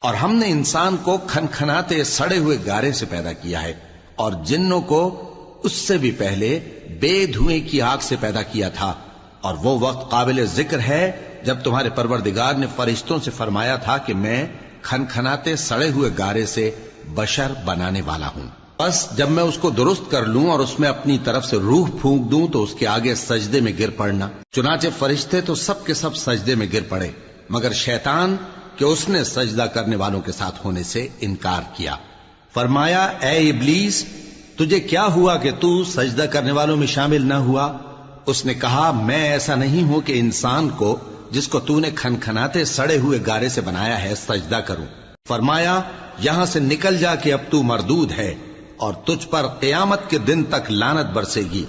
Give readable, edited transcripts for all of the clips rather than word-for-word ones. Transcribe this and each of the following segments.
اور ہم نے انسان کو کھنکھناتے سڑے ہوئے گارے سے پیدا کیا ہے، اور جنوں کو اس سے بھی پہلے بے دھوئیں کی آگ سے پیدا کیا تھا، اور وہ وقت قابل ذکر ہے جب تمہارے پروردگار نے فرشتوں سے فرمایا تھا کہ میں کھنکھناتے سڑے ہوئے گارے سے بشر بنانے والا ہوں، بس جب میں اس کو درست کر لوں اور اس میں اپنی طرف سے روح پھونک دوں تو اس کے آگے سجدے میں گر پڑنا۔ چنانچہ فرشتے تو سب کے سب سجدے میں گر پڑے مگر شیطان کہ اس نے سجدہ کرنے والوں کے ساتھ ہونے سے انکار کیا۔ فرمایا اے ابلیس، تجھے کیا ہوا کہ تو سجدہ کرنے والوں میں شامل نہ ہوا؟ اس نے کہا میں ایسا نہیں ہوں کہ انسان کو جس کو تو نے کھنکھناتے سڑے ہوئے گارے سے بنایا ہے سجدہ کروں۔ فرمایا یہاں سے نکل جا کہ اب تو مردود ہے اور تجھ پر قیامت کے دن تک لعنت برسے گی۔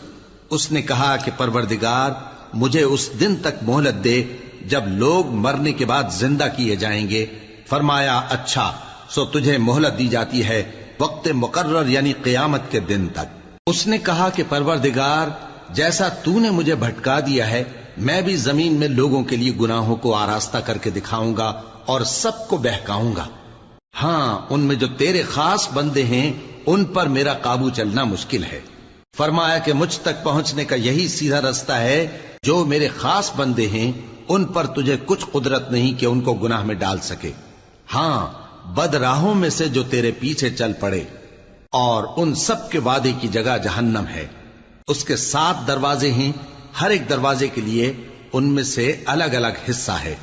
اس نے کہا کہ پروردگار مجھے اس دن تک مہلت دے جب لوگ مرنے کے بعد زندہ کیے جائیں گے۔ فرمایا اچھا، سو تجھے مہلت دی جاتی ہے وقت مقرر یعنی قیامت کے دن تک۔ اس نے کہا کہ پروردگار جیسا تو نے مجھے بھٹکا دیا ہے میں بھی زمین میں لوگوں کے لیے گناہوں کو آراستہ کر کے دکھاؤں گا اور سب کو بہکاؤں گا۔ ہاں ان میں جو تیرے خاص بندے ہیں ان پر میرا قابو چلنا مشکل ہے۔ فرمایا کہ مجھ تک پہنچنے کا یہی سیدھا رستہ ہے، جو میرے خاص بندے ہیں ان پر تجھے کچھ قدرت نہیں کہ ان کو گناہ میں ڈال سکے۔ ہاں بد راہوں میں سے جو تیرے پیچھے چل پڑے، اور ان سب کے وعدے کی جگہ جہنم ہے، اس کے 7 دروازے ہیں، ہر ایک دروازے کے لیے ان میں سے الگ الگ حصہ ہے۔